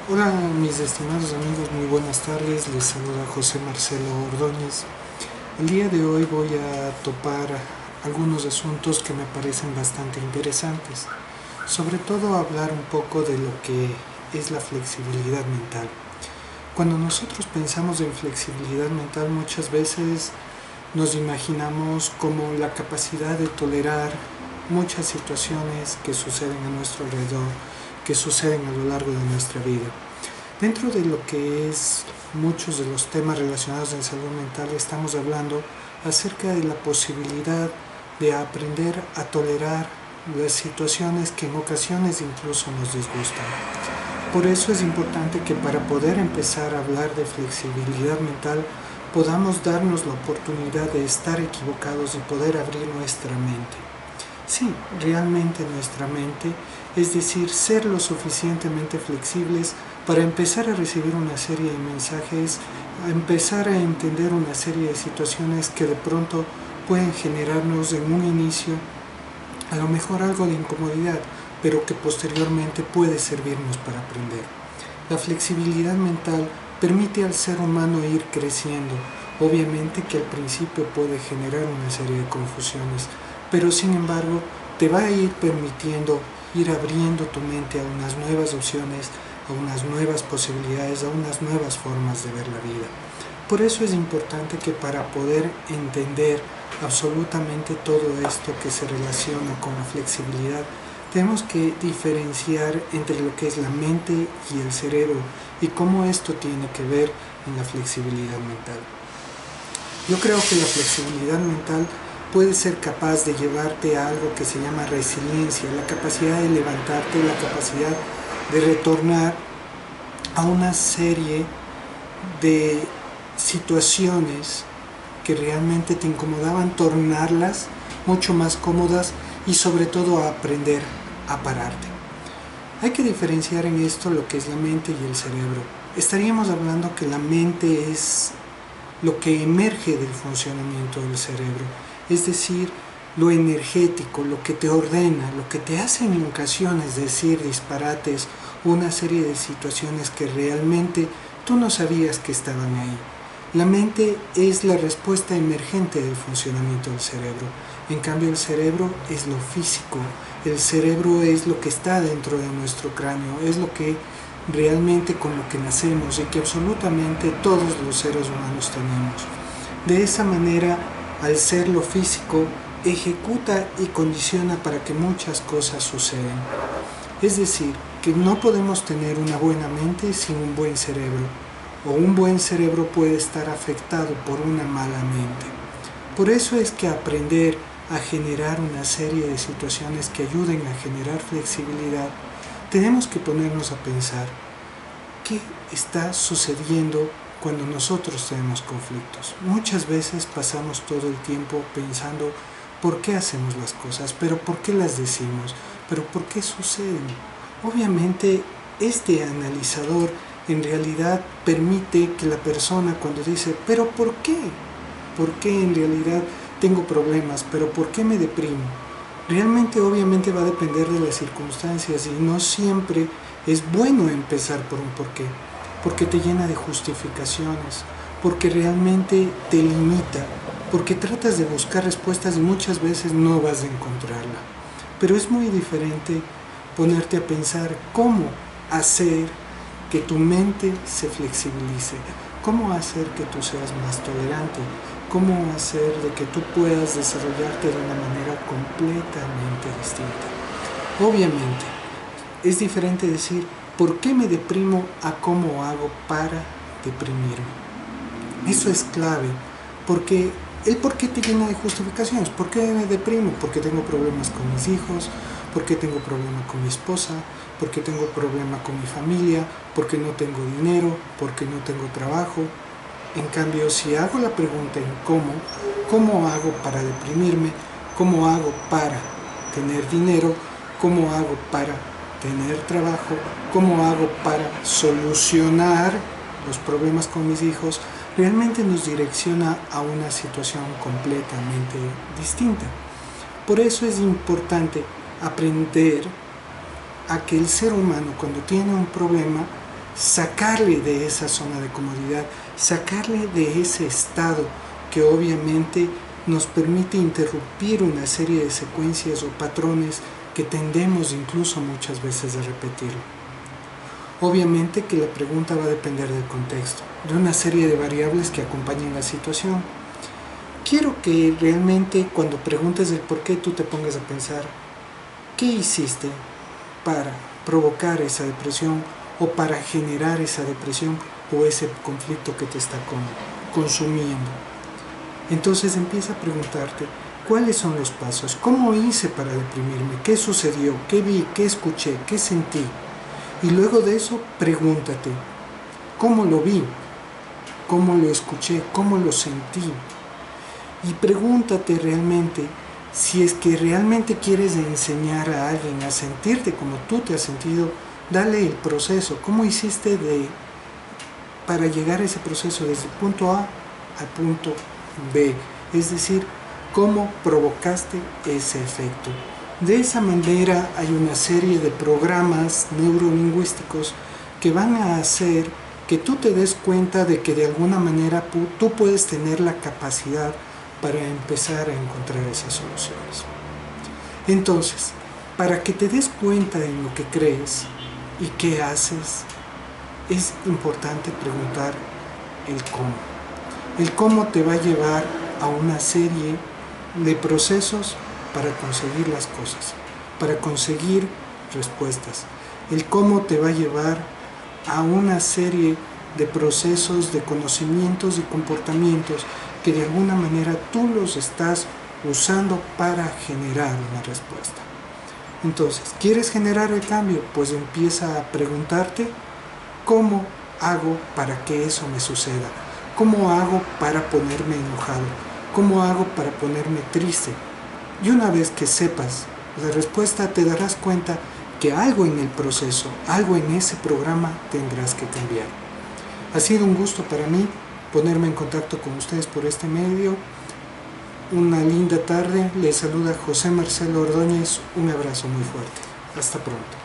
Hola mis estimados amigos, muy buenas tardes, les saluda José Marcelo Ordóñez. El día de hoy voy a topar algunos asuntos que me parecen bastante interesantes, sobre todo hablar un poco de lo que es la flexibilidad mental. Cuando nosotros pensamos en flexibilidad mental muchas veces nos imaginamos como la capacidad de tolerar muchas situaciones que suceden a nuestro alrededor, que suceden a lo largo de nuestra vida. Dentro de lo que es muchos de los temas relacionados en salud mental, estamos hablando acerca de la posibilidad de aprender a tolerar las situaciones que en ocasiones incluso nos disgustan. Por eso es importante que para poder empezar a hablar de flexibilidad mental podamos darnos la oportunidad de estar equivocados y poder abrir nuestra mente. Sí, realmente nuestra mente, es decir, ser lo suficientemente flexibles para empezar a recibir una serie de mensajes, a empezar a entender una serie de situaciones que de pronto pueden generarnos en un inicio a lo mejor algo de incomodidad, pero que posteriormente puede servirnos para aprender. La flexibilidad mental permite al ser humano ir creciendo. Obviamente que al principio puede generar una serie de confusiones, pero sin embargo te va a ir permitiendo ir abriendo tu mente a unas nuevas opciones, a unas nuevas posibilidades, a unas nuevas formas de ver la vida. Por eso es importante que para poder entender absolutamente todo esto que se relaciona con la flexibilidad, tenemos que diferenciar entre lo que es la mente y el cerebro y cómo esto tiene que ver en la flexibilidad mental. Yo creo que la flexibilidad mental puede ser capaz de llevarte a algo que se llama resiliencia, la capacidad de levantarte, la capacidad de retornar a una serie de situaciones que realmente te incomodaban, tornarlas mucho más cómodas y sobre todo a aprender a pararte. Hay que diferenciar en esto lo que es la mente y el cerebro. Estaríamos hablando que la mente es lo que emerge del funcionamiento del cerebro, es decir, lo energético, lo que te ordena, lo que te hace en ocasiones decir disparates, una serie de situaciones que realmente tú no sabías que estaban ahí. La mente es la respuesta emergente del funcionamiento del cerebro. En cambio, el cerebro es lo físico. El cerebro es lo que está dentro de nuestro cráneo, es lo que realmente con lo que nacemos y que absolutamente todos los seres humanos tenemos. De esa manera, al ser lo físico, ejecuta y condiciona para que muchas cosas sucedan. Es decir, que no podemos tener una buena mente sin un buen cerebro, o un buen cerebro puede estar afectado por una mala mente. Por eso es que aprender a generar una serie de situaciones que ayuden a generar flexibilidad, tenemos que ponernos a pensar qué está sucediendo cuando nosotros tenemos conflictos. Muchas veces pasamos todo el tiempo pensando por qué hacemos las cosas, pero por qué las decimos, pero por qué suceden. Obviamente este analizador en realidad permite que la persona cuando dice, pero ¿por qué? ¿Por qué en realidad tengo problemas? ¿Pero por qué me deprimo? Realmente obviamente va a depender de las circunstancias y no siempre es bueno empezar por un porqué, porque te llena de justificaciones, porque realmente te limita, porque tratas de buscar respuestas y muchas veces no vas a encontrarla. Pero es muy diferente ponerte a pensar cómo hacer que tu mente se flexibilice, cómo hacer que tú seas más tolerante, cómo hacer de que tú puedas desarrollarte de una manera completamente distinta. Obviamente, es diferente decir, ¿por qué me deprimo? A cómo hago para deprimirme. Eso es clave, porque el por qué te llena de justificaciones. ¿Por qué me deprimo? Porque tengo problemas con mis hijos, porque tengo problemas con mi esposa, porque tengo problemas con mi familia, porque no tengo dinero, porque no tengo trabajo. En cambio, si hago la pregunta en ¿cómo hago para deprimirme? ¿Cómo hago para tener dinero? ¿Cómo hago para tener trabajo? ¿Cómo hago para solucionar los problemas con mis hijos? Realmente nos direcciona a una situación completamente distinta. Por eso es importante aprender a que el ser humano cuando tiene un problema sacarle de esa zona de comodidad, sacarle de ese estado que obviamente nos permite interrumpir una serie de secuencias o patrones que tendemos incluso muchas veces a repetirlo. Obviamente que la pregunta va a depender del contexto, de una serie de variables que acompañan la situación. Quiero que realmente cuando preguntes el por qué tú te pongas a pensar qué hiciste para provocar esa depresión o para generar esa depresión o ese conflicto que te está consumiendo. Entonces empieza a preguntarte cuáles son los pasos, cómo hice para deprimirme, qué sucedió, qué vi, qué escuché, qué sentí. Y luego de eso pregúntate cómo lo vi, cómo lo escuché, cómo lo sentí. Y pregúntate realmente si es que realmente quieres enseñar a alguien a sentirte como tú te has sentido. Dale el proceso, cómo hiciste para llegar a ese proceso desde el punto A al punto B, es decir, cómo provocaste ese efecto. De esa manera hay una serie de programas neurolingüísticos que van a hacer que tú te des cuenta de que de alguna manera tú puedes tener la capacidad para empezar a encontrar esas soluciones. Entonces, para que te des cuenta en lo que crees y qué haces, es importante preguntar el cómo. El cómo te va a llevar a una serie de procesos para conseguir las cosas, para conseguir respuestas. El cómo te va a llevar a una serie de procesos, de conocimientos y comportamientos que de alguna manera tú los estás usando para generar una respuesta. Entonces, ¿quieres generar el cambio? Pues empieza a preguntarte ¿cómo hago para que eso me suceda? ¿Cómo hago para ponerme enojado? ¿Cómo hago para ponerme triste? Y una vez que sepas la respuesta, te darás cuenta que algo en el proceso, algo en ese programa tendrás que cambiar. Ha sido un gusto para mí ponerme en contacto con ustedes por este medio. Una linda tarde. Les saluda José Marcelo Ordóñez. Un abrazo muy fuerte. Hasta pronto.